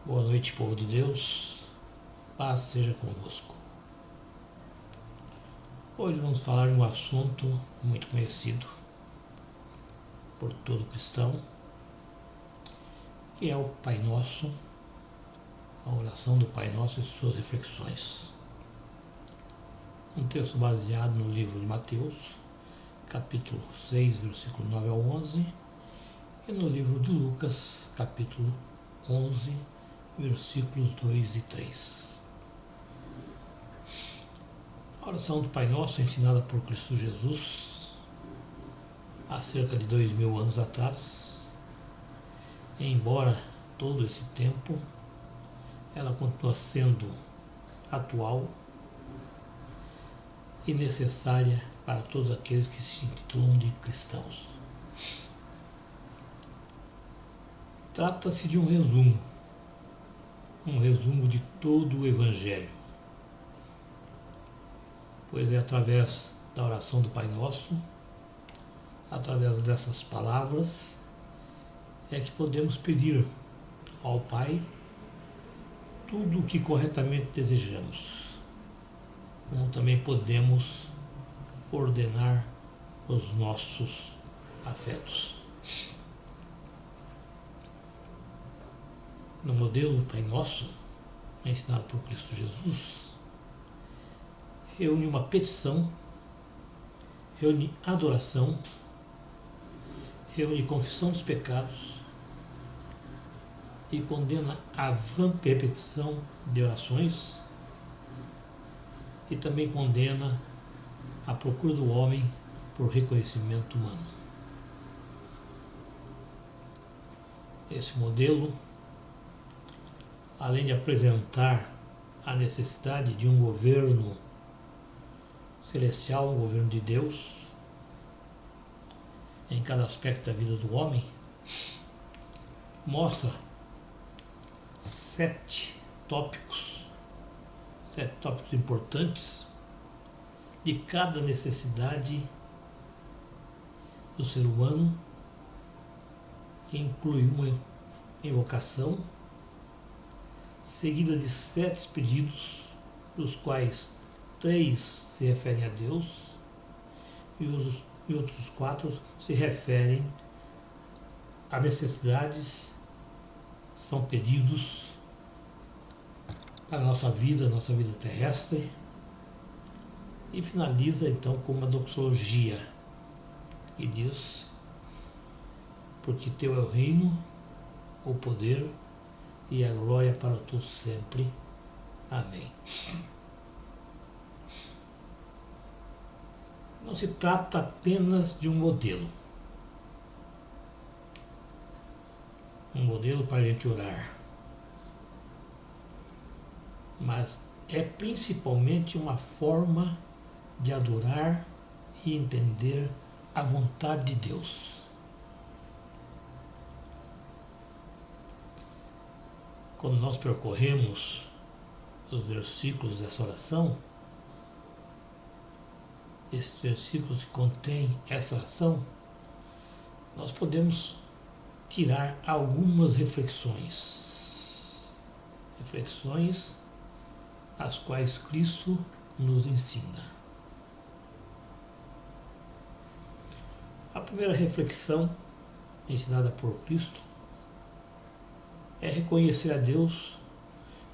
Boa noite, povo de Deus, paz seja convosco. Hoje vamos falar de um assunto muito conhecido por todo cristão, que é o Pai Nosso, a oração do Pai Nosso e suas reflexões. Um texto baseado no livro de Mateus, capítulo 6, versículo 9 ao 11, e no livro de Lucas, capítulo 11, versículos 2 e 3. A oração do Pai Nosso é ensinada por Cristo Jesus há cerca de 2000 anos atrás. Embora todo esse tempo ela continua sendo atual e necessária para todos aqueles que se intitulam de cristãos. Trata-se de um resumo de todo o Evangelho, pois é através da oração do Pai Nosso, através dessas palavras, é que podemos pedir ao Pai tudo o que corretamente desejamos, como também podemos ordenar os nossos afetos. No modelo do Pai Nosso, ensinado por Cristo Jesus, reúne uma petição, reúne adoração, reúne confissão dos pecados e condena a vã repetição de orações e também condena a procura do homem por reconhecimento humano. Esse modelo, além de apresentar a necessidade de um governo celestial, um governo de Deus, em cada aspecto da vida do homem, mostra 7 tópicos importantes de cada necessidade do ser humano, que inclui uma invocação seguida de 7 pedidos, dos quais 3 se referem a Deus e outros 4 se referem a necessidades, são pedidos para a nossa vida terrestre, e finaliza então com uma doxologia que diz: porque teu é o reino, o poder e a glória para tu sempre. Amém. Não se trata apenas de um modelo para a gente orar, mas é principalmente uma forma de adorar e entender a vontade de Deus. Quando nós percorremos os versículos dessa oração, esses versículos que contêm essa oração, nós podemos tirar algumas reflexões as quais Cristo nos ensina. A primeira reflexão ensinada por Cristo é reconhecer a Deus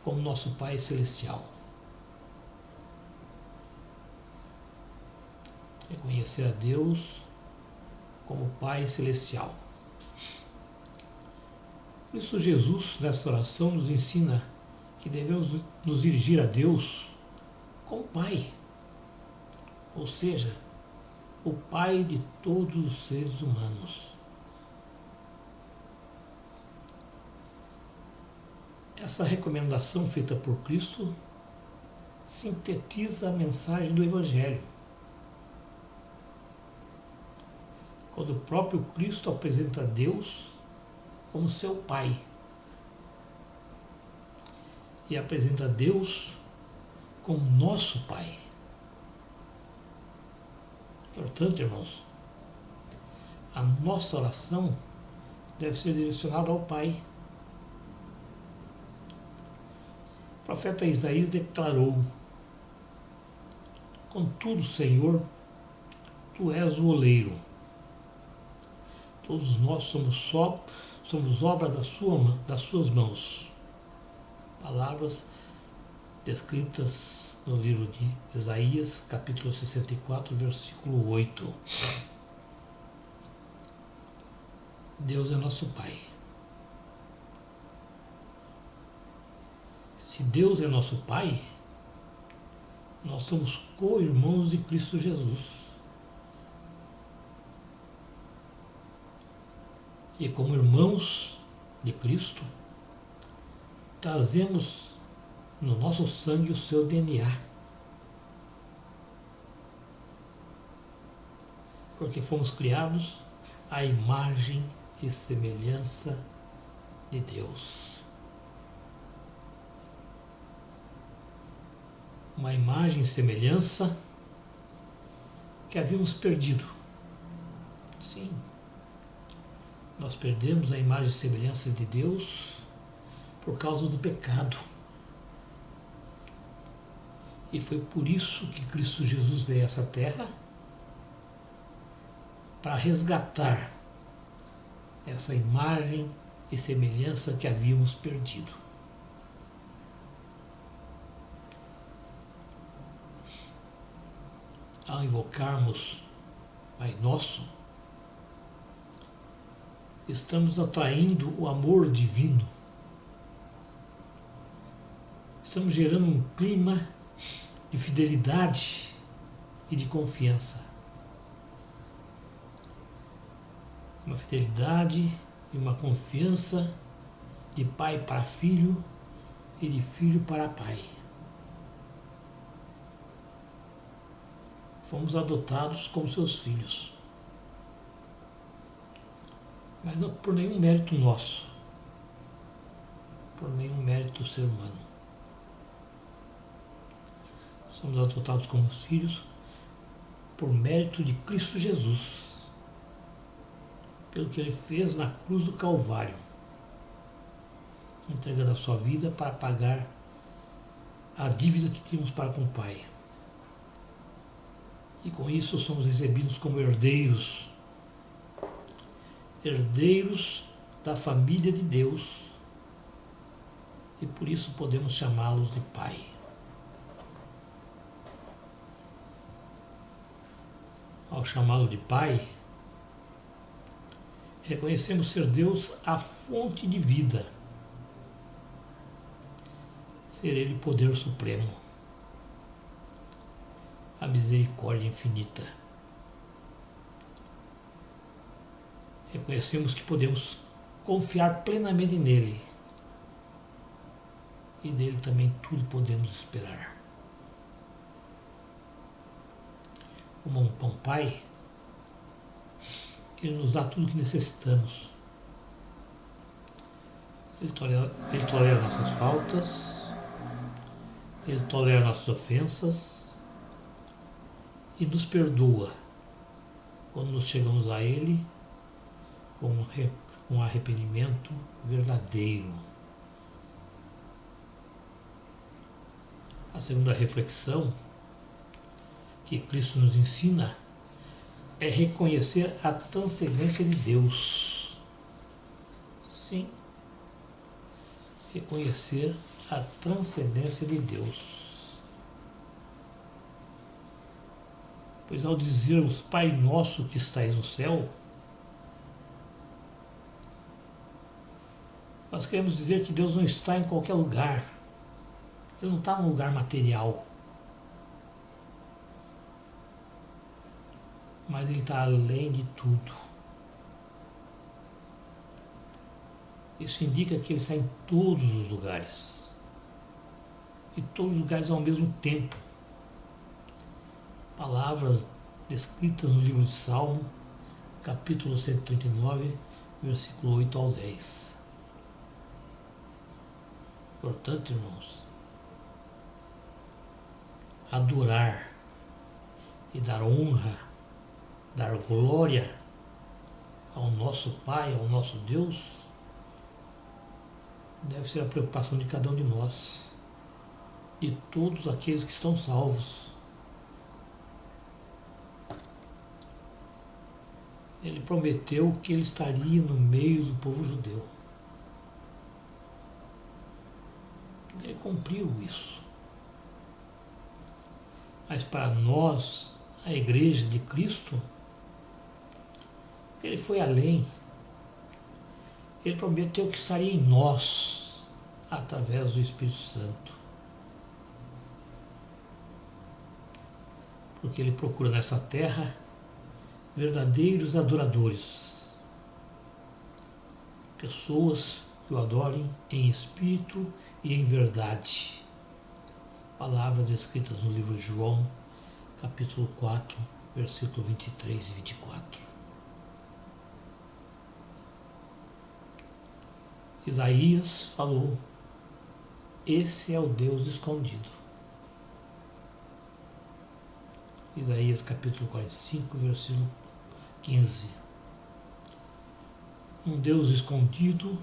como nosso Pai Celestial. Reconhecer a Deus como Pai Celestial. Cristo Jesus, nessa oração, nos ensina que devemos nos dirigir a Deus como Pai, ou seja, o Pai de todos os seres humanos. Essa recomendação feita por Cristo sintetiza a mensagem do Evangelho, quando o próprio Cristo apresenta Deus como seu Pai e apresenta Deus como nosso Pai. Portanto, irmãos, a nossa oração deve ser direcionada ao Pai. profeta Isaías declarou: contudo, Senhor, Tu és o oleiro. Todos nós somos obra das suas mãos. Palavras descritas no livro de Isaías, capítulo 64, versículo 8. Deus é nosso Pai. Se Deus é nosso Pai, nós somos co-irmãos de Cristo Jesus. E como irmãos de Cristo, trazemos no nosso sangue o seu DNA. Porque fomos criados à imagem e semelhança de Deus. Uma imagem e semelhança que havíamos perdido. Sim, nós perdemos a imagem e semelhança de Deus por causa do pecado. E foi por isso que Cristo Jesus veio a essa terra, para resgatar essa imagem e semelhança que havíamos perdido. Ao invocarmos Pai Nosso, estamos atraindo o amor divino. Estamos gerando um clima de fidelidade e de confiança. Uma fidelidade e uma confiança de pai para filho e de filho para pai. Fomos adotados como seus filhos. Mas não por nenhum mérito nosso, por nenhum mérito do ser humano. Somos adotados como filhos por mérito de Cristo Jesus, pelo que Ele fez na cruz do Calvário, entregando a sua vida para pagar a dívida que tínhamos para com o Pai. E com isso somos recebidos como herdeiros da família de Deus, e por isso podemos chamá-los de Pai. Ao chamá-lo de Pai, reconhecemos ser Deus a fonte de vida, ser Ele o poder supremo, a misericórdia infinita. Reconhecemos que podemos confiar plenamente nele, e nele também tudo podemos esperar. Como um bom Pai, Ele nos dá tudo o que necessitamos. Ele tolera nossas faltas, Ele tolera nossas ofensas e nos perdoa quando nos chegamos a Ele com um arrependimento verdadeiro. A segunda reflexão que Cristo nos ensina é reconhecer a transcendência de Deus. Sim, reconhecer a transcendência de Deus. Pois ao dizermos Pai Nosso que estais no céu, nós queremos dizer que Deus não está em qualquer lugar. Ele não está num lugar material. Mas Ele está além de tudo. Isso indica que Ele está em todos os lugares. E todos os lugares ao mesmo tempo. Palavras descritas no livro de Salmo, capítulo 139, versículo 8 ao 10. Portanto, irmãos, adorar e dar honra, dar glória ao nosso Pai, ao nosso Deus, deve ser a preocupação de cada um de nós. de todos aqueles que estão salvos. Ele prometeu que ele estaria no meio do povo judeu. Ele cumpriu isso. Mas para nós, a Igreja de Cristo, ele foi além. Ele prometeu que estaria em nós, através do Espírito Santo. Porque ele procura nessa terra verdadeiros adoradores. Pessoas que o adorem em espírito e em verdade. Palavras escritas no livro de João, capítulo 4, versículo 23 e 24. Isaías falou: esse é o Deus escondido. Isaías capítulo 45, versículo 15. Um Deus escondido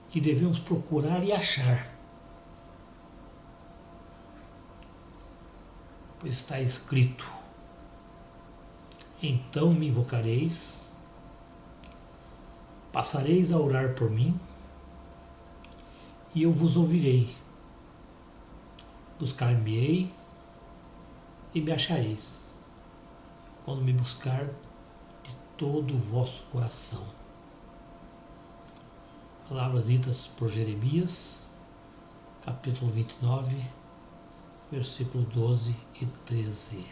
que devemos procurar e achar. Pois está escrito: então me invocareis, passareis a orar por mim, e eu vos ouvirei. Buscar-me-ei e me achareis, quando me buscar de todo o vosso coração. Palavras ditas por Jeremias, capítulo 29, versículo 12 e 13.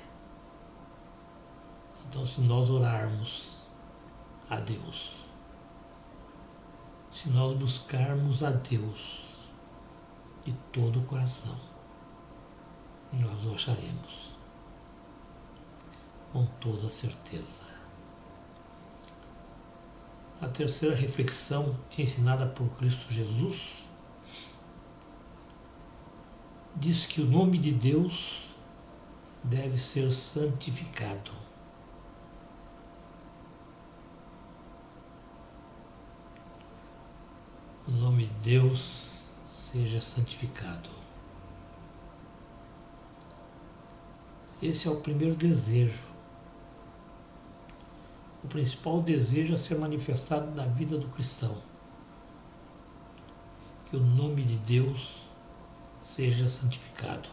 Então, se nós orarmos a Deus, se nós buscarmos a Deus de todo o coração, nós o acharemos, com toda certeza. A terceira reflexão ensinada por Cristo Jesus diz que o nome de Deus deve ser santificado. O nome de Deus seja santificado. Esse é o primeiro desejo. O principal desejo a ser manifestado na vida do cristão. Que o nome de Deus seja santificado.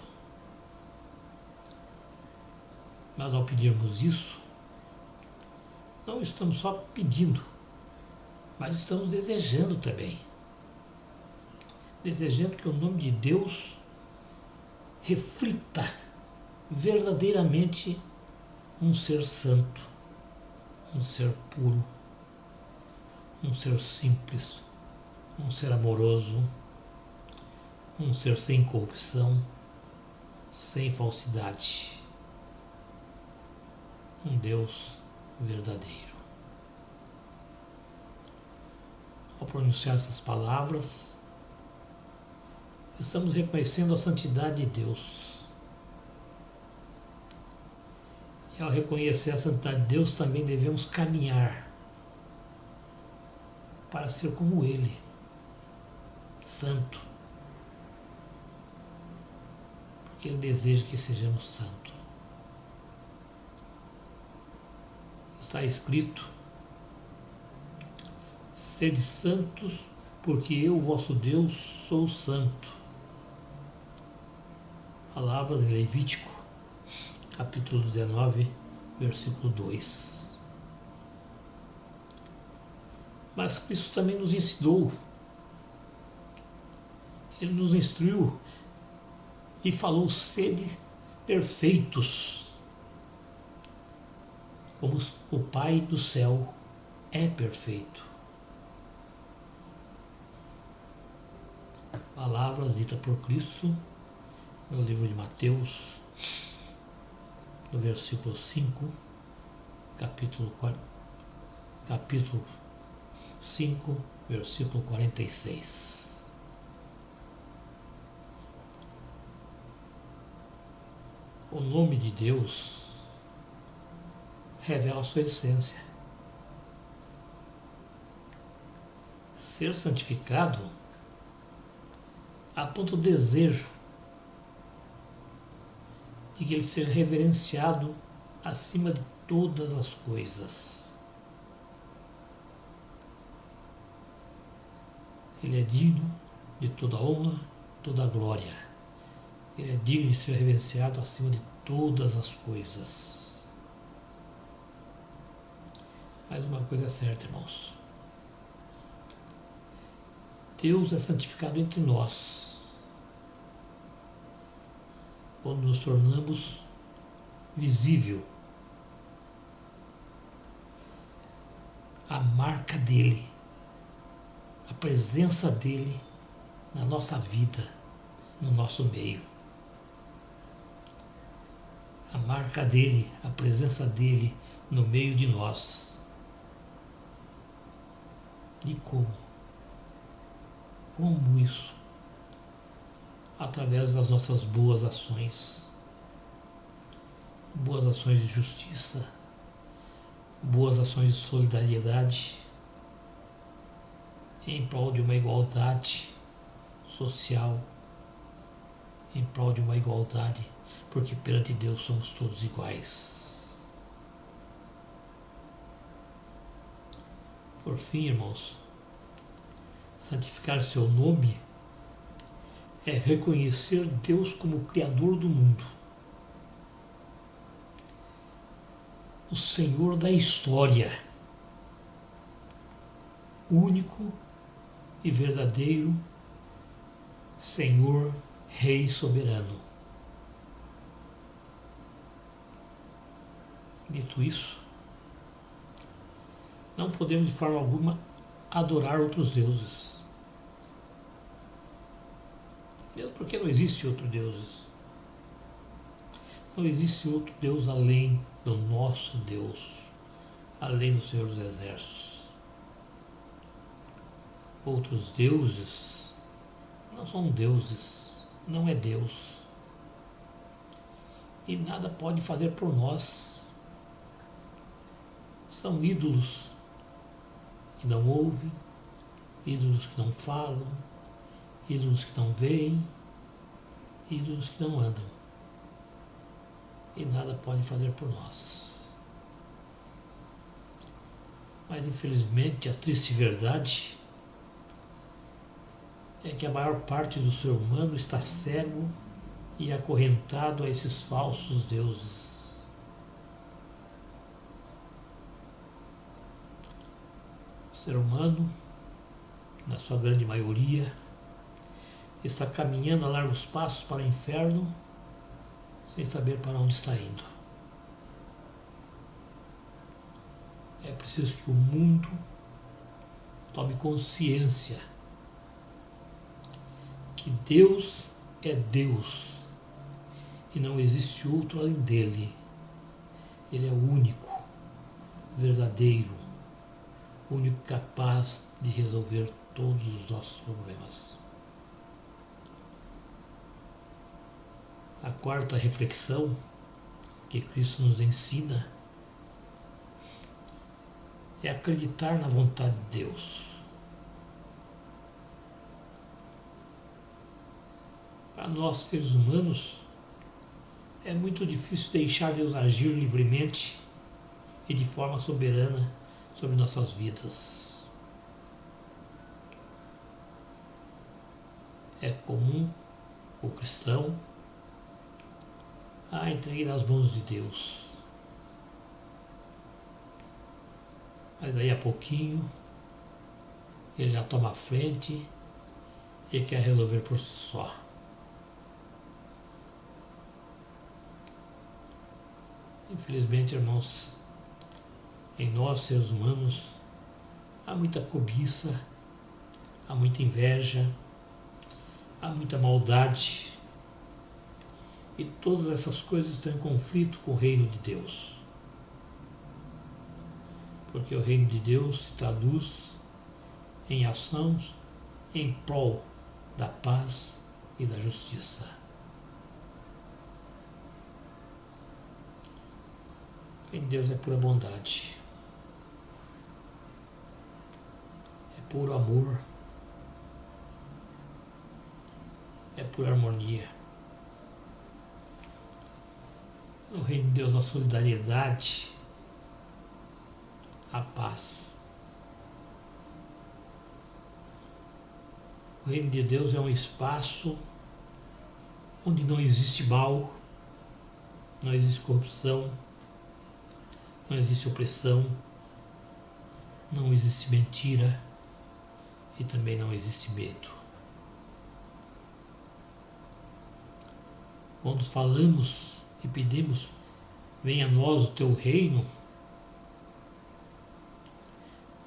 Mas ao pedirmos isso, não estamos só pedindo, mas estamos desejando também. Desejando que o nome de Deus reflita verdadeiramente um ser santo, um ser puro, um ser simples, um ser amoroso, um ser sem corrupção, sem falsidade. Um Deus verdadeiro. Ao pronunciar essas palavras, estamos reconhecendo a santidade de Deus. E ao reconhecer a santidade de Deus, também devemos caminhar para ser como Ele, santo. Porque Ele deseja que sejamos santos. Está escrito: sede santos, porque eu, vosso Deus, sou santo. Palavras em Levítico, capítulo 19, versículo 2. Mas Cristo também nos ensinou. Ele nos instruiu e falou: sede perfeitos, como o Pai do céu é perfeito. Palavras ditas por Cristo no livro de Mateus, no versículo 5, capítulo 5, versículo 46. O nome de Deus revela a sua essência. Ser santificado aponta o desejo e que Ele seja reverenciado acima de todas as coisas. Ele é digno de toda honra, toda glória. Ele é digno de ser reverenciado acima de todas as coisas. Mas uma coisa é certa, irmãos. Deus é santificado entre nós quando nos tornamos visível a marca dele, a presença dele na nossa vida, no nosso meio. A marca dele, a presença dele no meio de nós. E como? Como isso? Através das nossas boas ações de justiça, boas ações de solidariedade, em prol de uma igualdade social, em prol de uma igualdade, porque perante Deus somos todos iguais. Por fim, irmãos, santificar seu nome é reconhecer Deus como Criador do mundo, o Senhor da história, único e verdadeiro Senhor, Rei soberano. Dito isso, não podemos de forma alguma adorar outros deuses. Mesmo porque não existe outro Deus. Não existe outro Deus além do nosso Deus, além do Senhor dos Exércitos. Outros deuses não são deuses, não é Deus. E nada pode fazer por nós. São ídolos que não ouvem, ídolos que não falam, ídolos que não veem, ídolos que não andam. E nada pode fazer por nós. Mas infelizmente a triste verdade é que a maior parte do ser humano está cego e acorrentado a esses falsos deuses. O ser humano, na sua grande maioria, está caminhando a largos passos para o inferno sem saber para onde está indo. É preciso que o mundo tome consciência que Deus é Deus e não existe outro além dele. Ele é o único, verdadeiro, único capaz de resolver todos os nossos problemas. A quarta reflexão que Cristo nos ensina é acreditar na vontade de Deus. Para nós, seres humanos, é muito difícil deixar Deus agir livremente e de forma soberana sobre nossas vidas. É comum o cristão entregue nas mãos de Deus. Mas daí a pouquinho ele já toma a frente e quer resolver por si só. Infelizmente, irmãos, em nós, seres humanos, há muita cobiça, há muita inveja, há muita maldade. E todas essas coisas estão em conflito com o reino de Deus. Porque o reino de Deus se traduz em ações em prol da paz e da justiça. Em Deus é pura bondade, é puro amor, é pura harmonia. No reino de Deus, a solidariedade, a paz. O reino de Deus é um espaço onde não existe mal, não existe corrupção, não existe opressão, não existe mentira e também não existe medo. Quando falamos e pedimos, venha a nós o teu reino,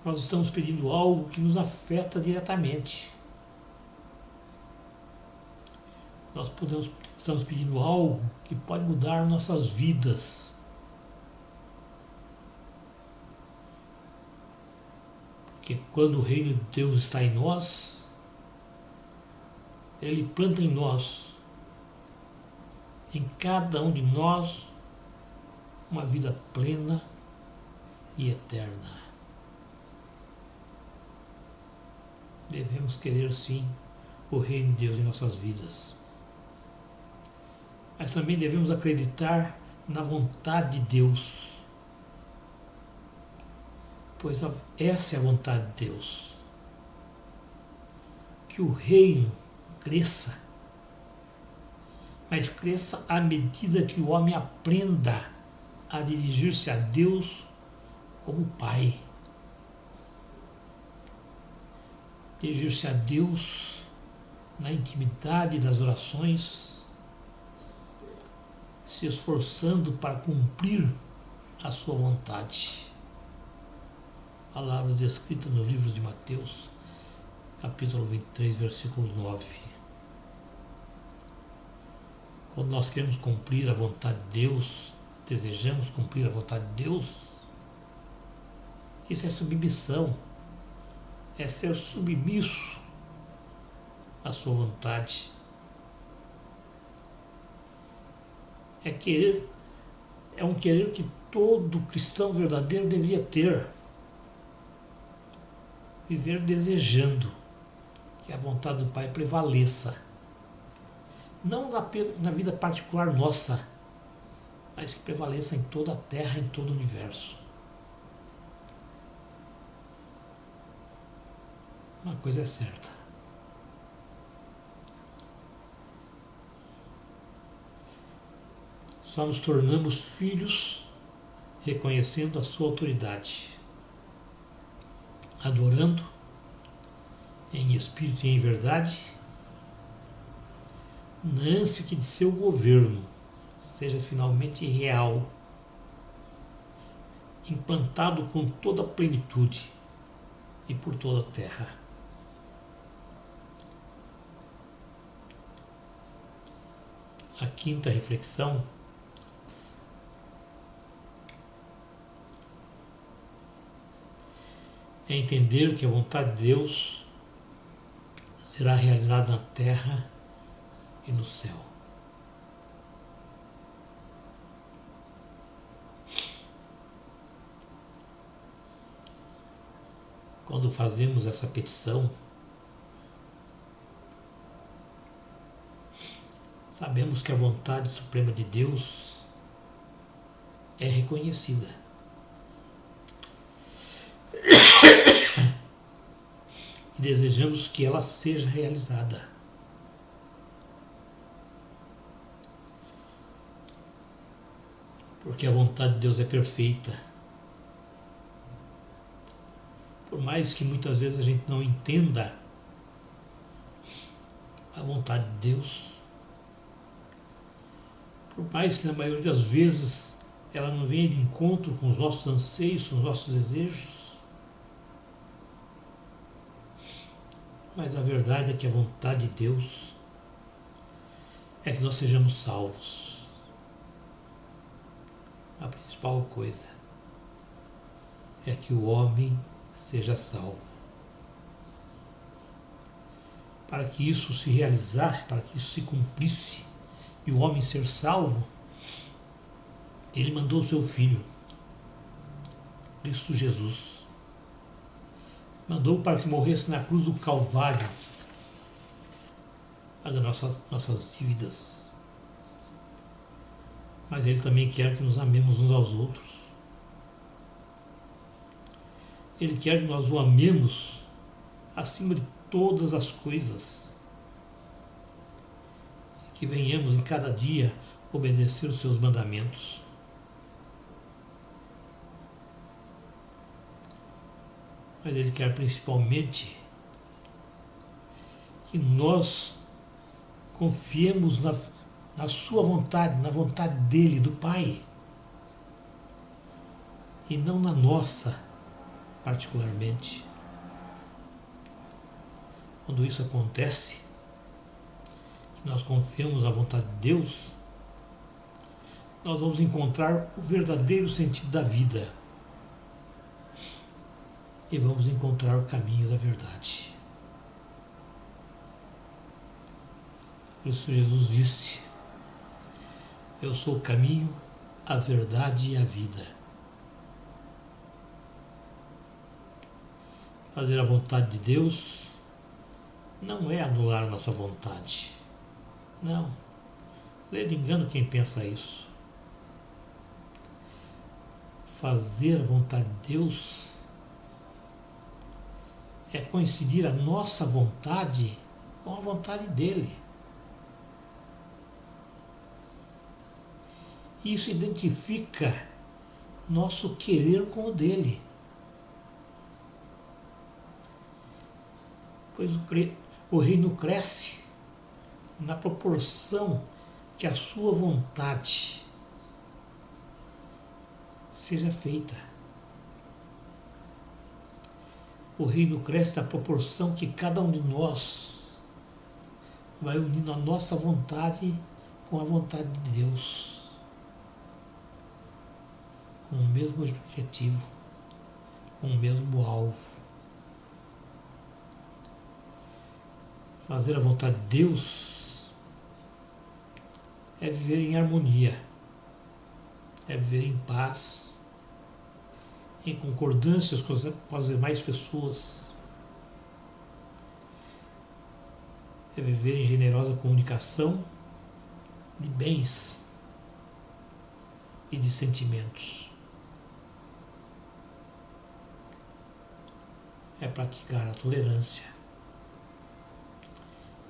nós estamos pedindo algo que nos afeta diretamente. Estamos pedindo algo que pode mudar nossas vidas. Porque quando o reino de Deus está em nós, Ele planta em nós, em cada um de nós, uma vida plena e eterna. Devemos querer sim o reino de Deus em nossas vidas. Mas também devemos acreditar na vontade de Deus. Pois essa é a vontade de Deus. Que o reino cresça. Mas cresça à medida que o homem aprenda a dirigir-se a Deus como Pai. Dirigir-se a Deus na intimidade das orações, se esforçando para cumprir a sua vontade. Palavras descritas no livro de Mateus, capítulo 23, versículos 9. Quando nós queremos cumprir a vontade de Deus, desejamos cumprir a vontade de Deus, isso é submissão, é ser submisso à sua vontade. É um querer que todo cristão verdadeiro deveria ter. Viver desejando que a vontade do Pai prevaleça. Não na vida particular nossa, mas que prevaleça em toda a terra, em todo o universo. Uma coisa é certa. Só nos tornamos filhos reconhecendo a sua autoridade, adorando em espírito e em verdade, na ânsia que de seu governo seja finalmente real, implantado com toda a plenitude e por toda a terra. A quinta reflexão é entender que a vontade de Deus será realizada na terra e no céu. Quando fazemos essa petição, sabemos que a vontade suprema de Deus é reconhecida. E desejamos que ela seja realizada. Porque a vontade de Deus é perfeita. Por mais que muitas vezes a gente não entenda a vontade de Deus, por mais que na maioria das vezes ela não venha de encontro com os nossos anseios, com os nossos desejos, mas a verdade é que a vontade de Deus é que nós sejamos salvos. A principal coisa é que o homem seja salvo. Para que isso se realizasse, para que isso se cumprisse e o homem ser salvo, ele mandou o seu Filho, Cristo Jesus. Mandou para que morresse na cruz do Calvário, pagando nossas dívidas. mas Ele também quer que nos amemos uns aos outros. Ele quer que nós o amemos acima de todas as coisas. E que venhamos em cada dia obedecer os seus mandamentos. Mas Ele quer principalmente que nós confiemos na sua vontade, na vontade dele, do Pai, e não na nossa, particularmente. Quando isso acontece, que nós confiamos na vontade de Deus, nós vamos encontrar o verdadeiro sentido da vida e vamos encontrar o caminho da verdade. Por isso Jesus disse: eu sou o caminho, a verdade e a vida. Fazer a vontade de Deus não é anular a nossa vontade. Não. Lê de engano quem pensa isso. Fazer a vontade de Deus é coincidir a nossa vontade com a vontade dele. Isso identifica nosso querer com o dele. Pois o reino cresce na proporção que a sua vontade seja feita. O reino cresce na proporção que cada um de nós vai unindo a nossa vontade com a vontade de Deus, com o mesmo objetivo, com o mesmo alvo. Fazer a vontade de Deus é viver em harmonia, é viver em paz, em concordâncias com as demais pessoas, é viver em generosa comunicação de bens e de sentimentos. É praticar a tolerância,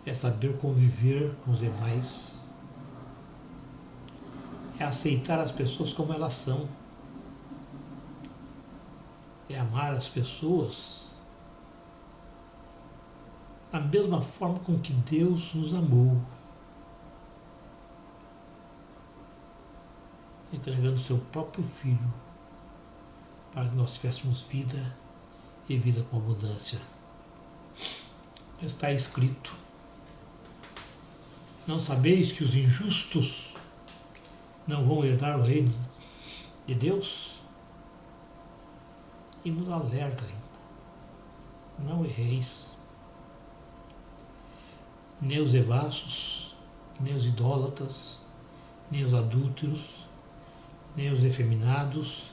é saber conviver com os demais, é aceitar as pessoas como elas são, é amar as pessoas da mesma forma com que Deus nos amou, entregando seu próprio Filho para que nós tivéssemos vida e vida com abundância. Está escrito: não sabeis que os injustos não vão herdar o reino de Deus? E nos alerta: não erreis. Nem os devassos, nem os idólatras, nem os adúlteros, nem os efeminados,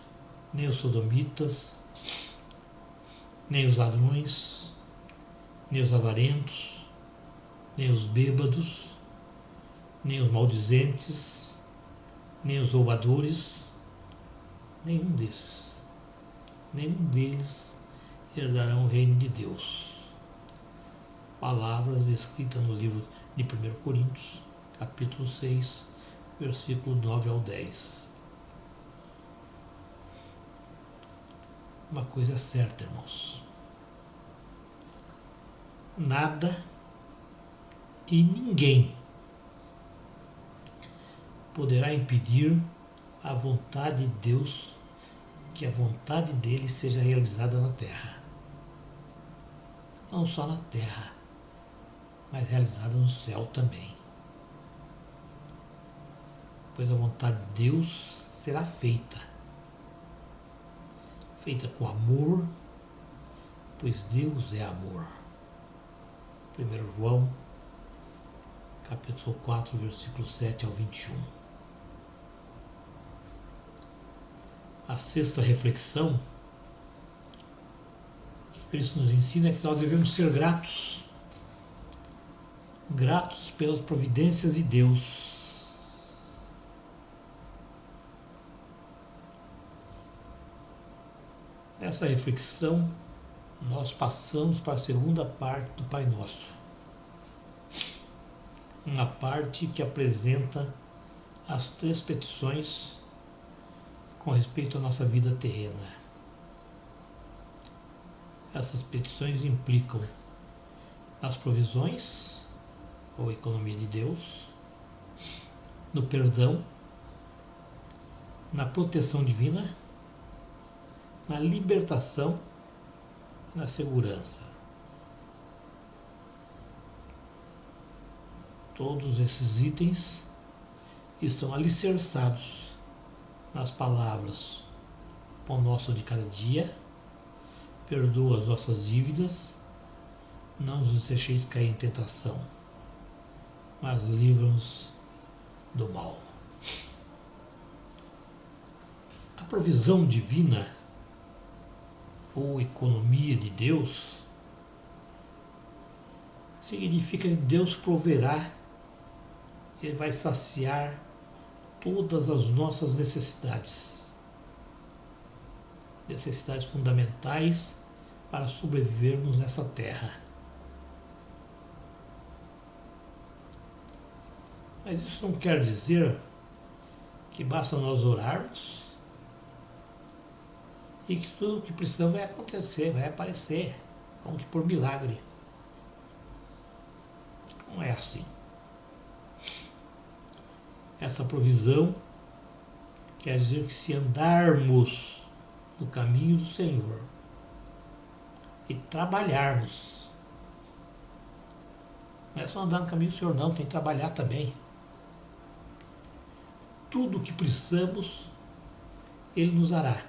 nem os sodomitas, nem os ladrões, nem os avarentos, nem os bêbados, nem os maldizentes, nem os roubadores, nenhum deles herdarão o reino de Deus. Palavras descritas no livro de 1 Coríntios, capítulo 6, versículo 9 ao 10. Uma coisa é certa, irmãos: nada e ninguém poderá impedir a vontade de Deus, que a vontade dele seja realizada na terra. Não só na terra, mas realizada no céu também. Pois a vontade de Deus será feita com amor, pois Deus é amor. 1 João, capítulo 4, versículo 7 ao 21. A sexta reflexão que Cristo nos ensina é que nós devemos ser gratos pelas providências de Deus. Nessa reflexão, nós passamos para a segunda parte do Pai Nosso. Uma parte que apresenta as 3 petições com respeito à nossa vida terrena. Essas petições implicam nas provisões, ou economia de Deus, no perdão, na proteção divina, na libertação e na segurança. Todos esses itens estão alicerçados nas palavras: Pão nosso de cada dia, perdoa as nossas dívidas, não nos deixeis cair em tentação, mas livra-nos do mal. A provisão divina, ou economia de Deus, significa que Deus proverá, Ele vai saciar todas as nossas necessidades fundamentais para sobrevivermos nessa terra. Mas isso não quer dizer que basta nós orarmos e que tudo o que precisamos vai acontecer, vai aparecer, como que por milagre. Não é assim. Essa provisão quer dizer que se andarmos no caminho do Senhor e trabalharmos, não é só andar no caminho do Senhor não, tem que trabalhar também. Tudo o que precisamos, Ele nos dará.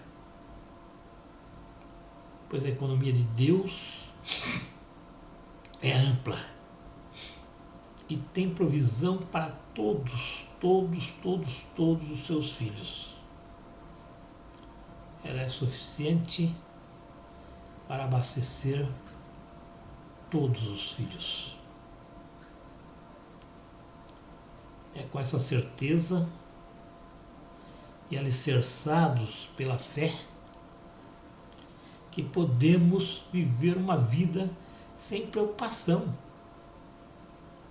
Pois a economia de Deus é ampla e tem provisão para todos os seus filhos. Ela é suficiente para abastecer todos os filhos. É com essa certeza e alicerçados pela fé que podemos viver uma vida sem preocupação,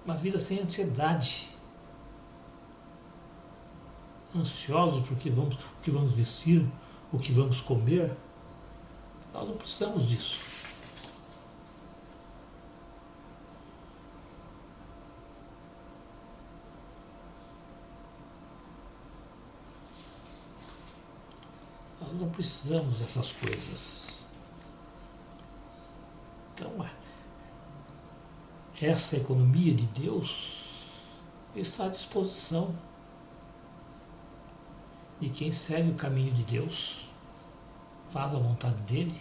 uma vida sem ansiedade, ansiosos por o que vamos vestir, o que vamos comer. Nós não precisamos disso. Nós não precisamos dessas coisas. Então, essa economia de Deus está à disposição de quem segue o caminho de Deus, faz a vontade dele,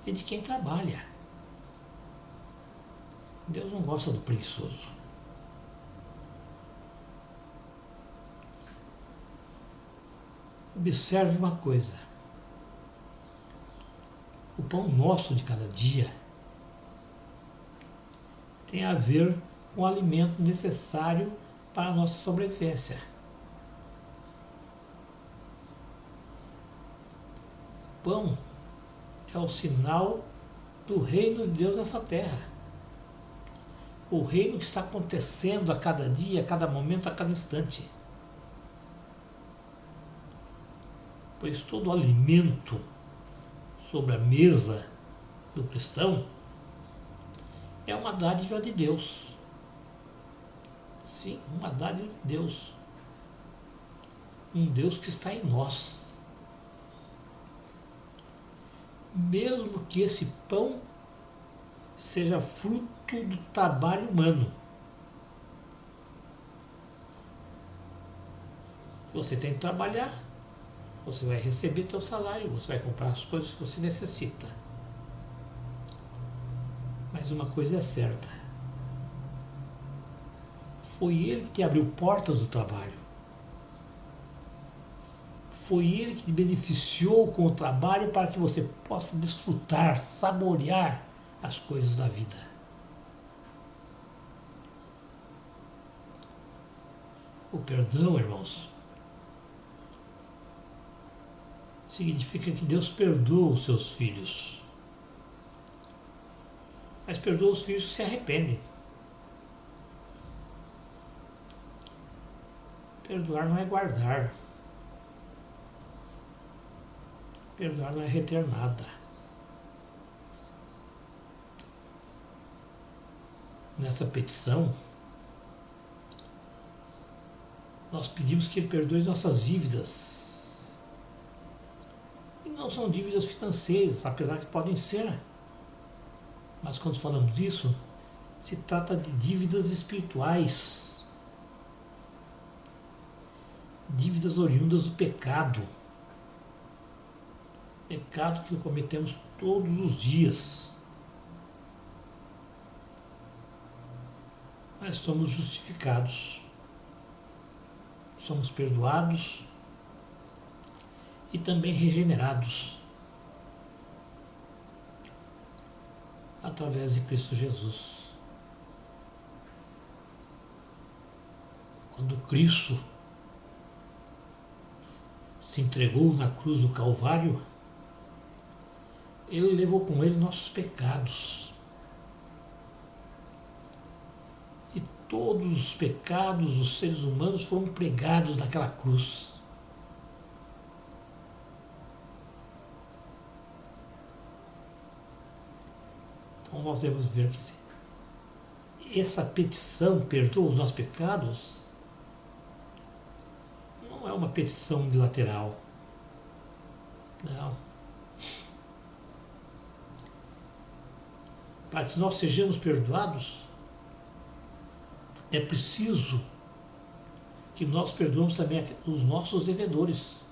e de quem trabalha. Deus não gosta do preguiçoso. Observe uma coisa: o pão nosso de cada dia tem a ver com o alimento necessário para a nossa sobrevivência. O pão é o sinal do reino de Deus nessa terra. O reino que está acontecendo a cada dia, a cada momento, a cada instante. Pois todo alimento sobre a mesa do cristão é uma dádiva de Deus. Sim, uma dádiva de Deus. Um Deus que está em nós. Mesmo que esse pão seja fruto do trabalho humano. Você tem que trabalhar, você vai receber seu salário, você vai comprar as coisas que você necessita. Mas uma coisa é certa: foi Ele que te abriu portas do trabalho. Foi Ele que te beneficiou com o trabalho para que você possa desfrutar, saborear as coisas da vida. O perdão, irmãos, significa que Deus perdoa os seus filhos. Mas perdoa os filhos que se arrependem. Perdoar não é guardar. Perdoar não é reter nada. Nessa petição, nós pedimos que Ele perdoe nossas dívidas. E não são dívidas financeiras, apesar que podem ser. Mas quando falamos disso, se trata de dívidas espirituais. Dívidas oriundas do pecado. Pecado que cometemos todos os dias. Mas somos justificados. Somos perdoados e também regenerados através de Cristo Jesus. Quando Cristo se entregou na cruz do Calvário, Ele levou com Ele nossos pecados. E todos os pecados dos seres humanos foram pregados naquela cruz. Então nós devemos ver que essa petição, perdoa os nossos pecados, não é uma petição bilateral. Não. Para que nós sejamos perdoados, é preciso que nós perdoemos também os nossos devedores.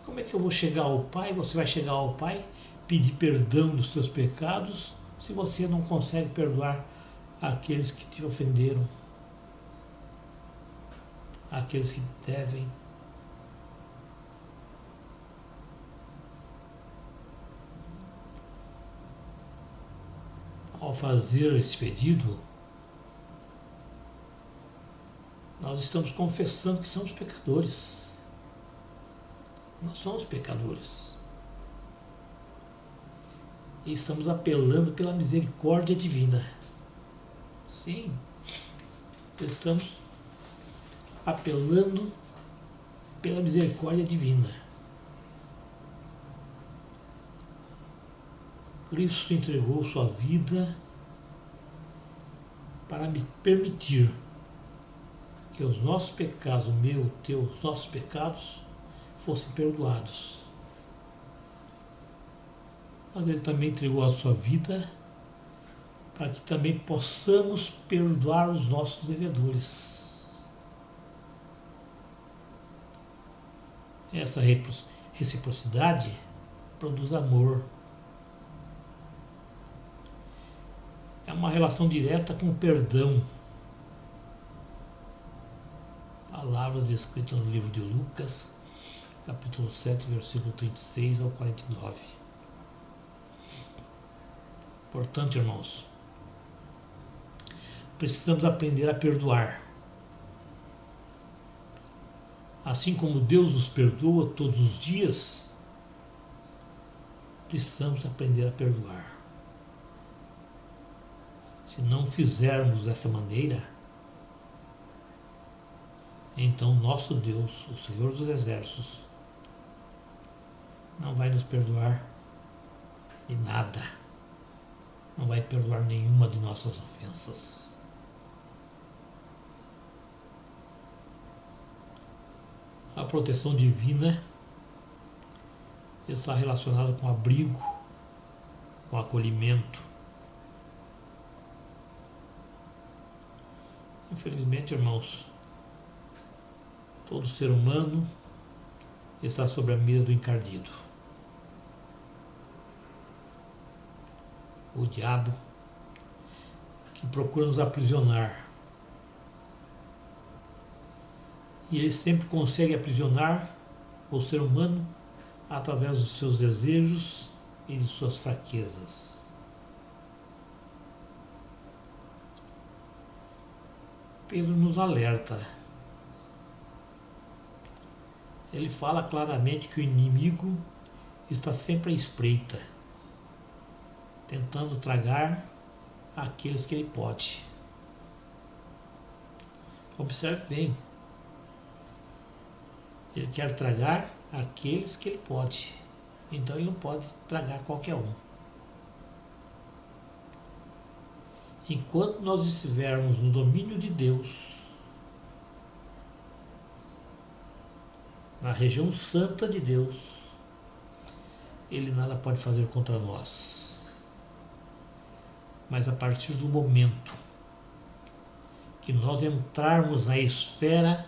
Como é que eu vou chegar ao Pai, você vai chegar ao Pai, pedir perdão dos seus pecados, se você não consegue perdoar aqueles que te ofenderam, aqueles que devem? Ao fazer esse pedido, nós estamos confessando que somos pecadores. Nós somos pecadores. E estamos apelando pela misericórdia divina. Sim, estamos apelando pela misericórdia divina. Cristo entregou sua vida para me permitir que os nossos pecados, o meu, o teu, os nossos pecados, fossem perdoados. Mas Ele também entregou a sua vida para que também possamos perdoar os nossos devedores. Essa reciprocidade produz amor. É uma relação direta com o perdão. Palavras descritas no livro de Lucas, capítulo 7, versículo 36 ao 49. Portanto, irmãos, precisamos aprender a perdoar. Assim como Deus nos perdoa todos os dias, precisamos aprender a perdoar. Se não fizermos dessa maneira, então nosso Deus, o Senhor dos Exércitos, não vai nos perdoar de nada. Não vai perdoar nenhuma de nossas ofensas. A proteção divina está relacionada com abrigo, com acolhimento. Infelizmente, irmãos, todo ser humano está sob a mira do encardido. O diabo, que procura nos aprisionar. E ele sempre consegue aprisionar o ser humano através dos seus desejos e de suas fraquezas. Pedro nos alerta ele fala claramente que o inimigo está sempre à espreita, tentando tragar aqueles que ele pode. Observe bem. Ele quer tragar aqueles que ele pode. Então ele não pode tragar qualquer um. Enquanto nós estivermos no domínio de Deus, na região santa de Deus, ele nada pode fazer contra nós. Mas a partir do momento que nós entrarmos na esfera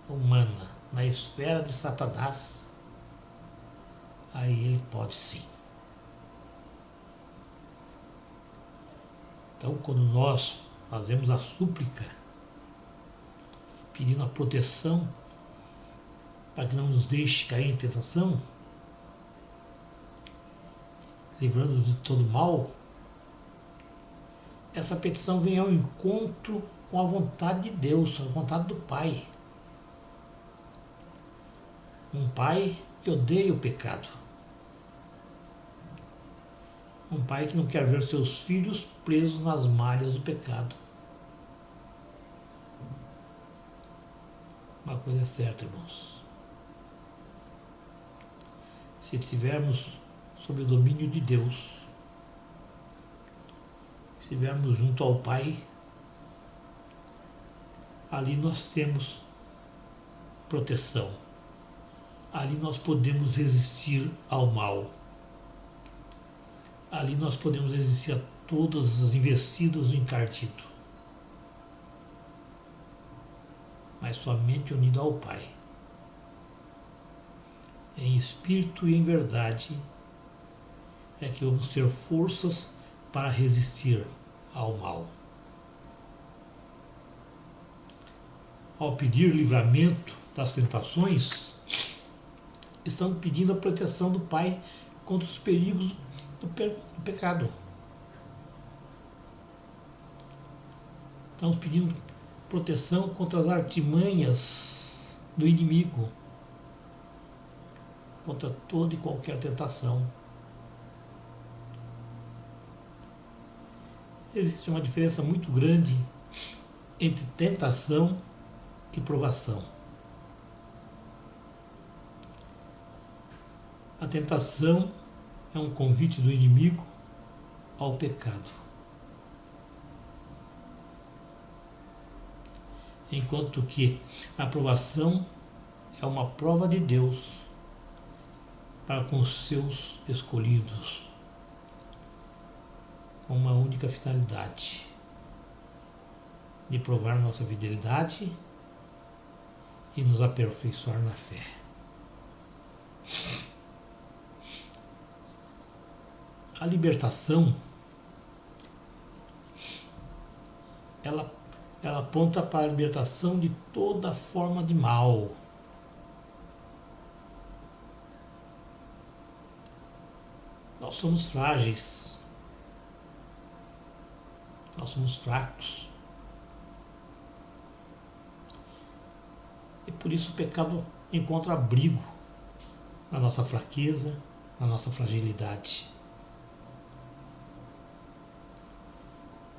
humana, na esfera de Satanás, aí ele pode sim. Então, quando nós fazemos a súplica, pedindo a proteção para que não nos deixe cair em tentação, livrando-nos de todo mal, essa petição vem ao encontro com a vontade de Deus, a vontade do Pai. Um Pai que odeia o pecado. Um Pai que não quer ver seus filhos presos nas malhas do pecado. Uma coisa é certa, irmãos. Se estivermos sob o domínio de Deus, se estivermos junto ao Pai, ali nós temos proteção. Ali nós podemos resistir ao mal. Ali nós podemos resistir a todas as investidas do encardido. Mas somente unido ao Pai, em espírito e em verdade, é que vamos ter forças para resistir ao mal. Ao pedir livramento das tentações, estamos pedindo a proteção do Pai contra os perigos do pecado. Estamos pedindo proteção contra as artimanhas do inimigo, contra toda e qualquer tentação. Existe uma diferença muito grande entre tentação e provação. A tentação é um convite do inimigo ao pecado. Enquanto que a aprovação é uma prova de Deus para com os seus escolhidos, com uma única finalidade: de provar nossa fidelidade e nos aperfeiçoar na fé. A libertação, ela aponta para a libertação de toda forma de mal. Nós somos frágeis, nós somos fracos. E por isso o pecado encontra abrigo na nossa fraqueza, na nossa fragilidade.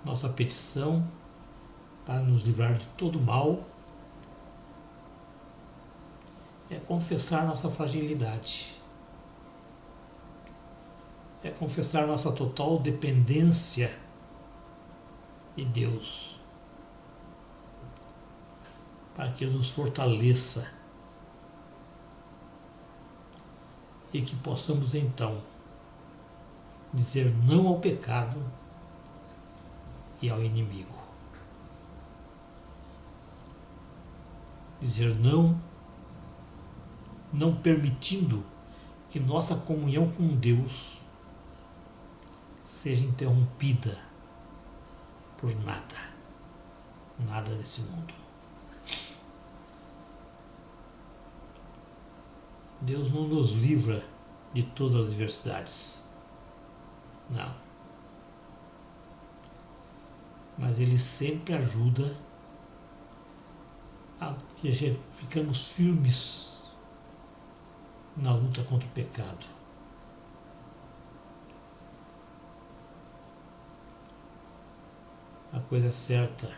Nossa petição para nos livrar de todo mal é confessar nossa fragilidade. É confessar nossa total dependência de Deus, para que Ele nos fortaleça e que possamos então dizer não ao pecado e ao inimigo. Dizer não, não permitindo que nossa comunhão com Deus seja interrompida por nada desse mundo. Deus não nos livra de todas as adversidades, não. Mas Ele sempre ajuda que ficamos firmes na luta contra o pecado. A coisa certa,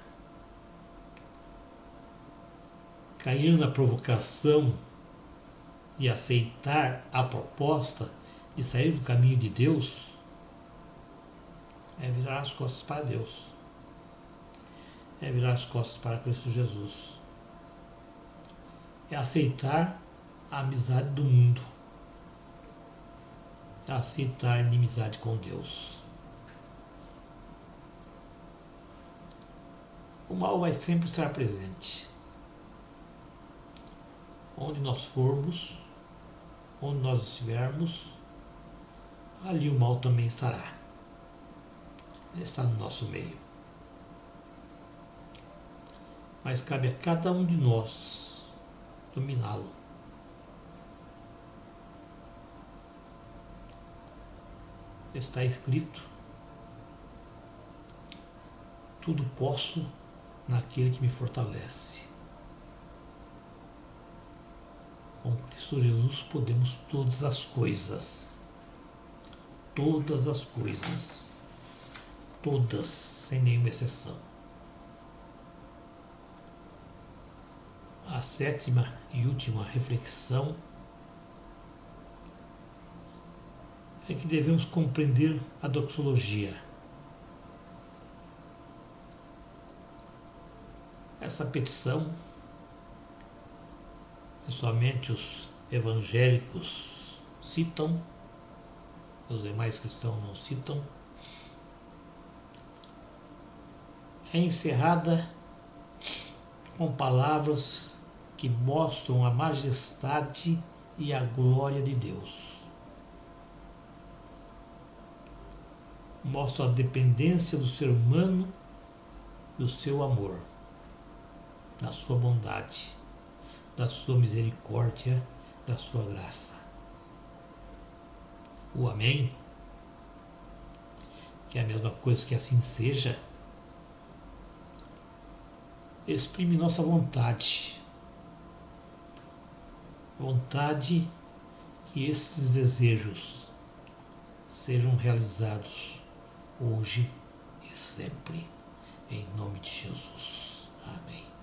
cair na provocação e aceitar a proposta de sair do caminho de Deus é virar as costas para Deus, é virar as costas para Cristo Jesus, é aceitar a amizade do mundo, é aceitar a inimizade com Deus. O mal vai sempre estar presente. Onde nós formos, onde nós estivermos, ali o mal também estará. Ele está no nosso meio. Mas cabe a cada um de nós dominá-lo. Está escrito: tudo posso naquele que me fortalece. Com Cristo Jesus podemos todas as coisas. Todas as coisas. Todas, sem nenhuma exceção. A sétima e última reflexão é que devemos compreender a doxologia. Essa petição que somente os evangélicos citam, os demais cristãos não citam, é encerrada com palavras que mostram a majestade e a glória de Deus. Mostram a dependência do ser humano do seu amor, da sua bondade, da sua misericórdia, da sua graça. O amém, que é a mesma coisa que assim seja, exprime nossa vontade. Vontade que esses desejos sejam realizados hoje e sempre, em nome de Jesus. Amém.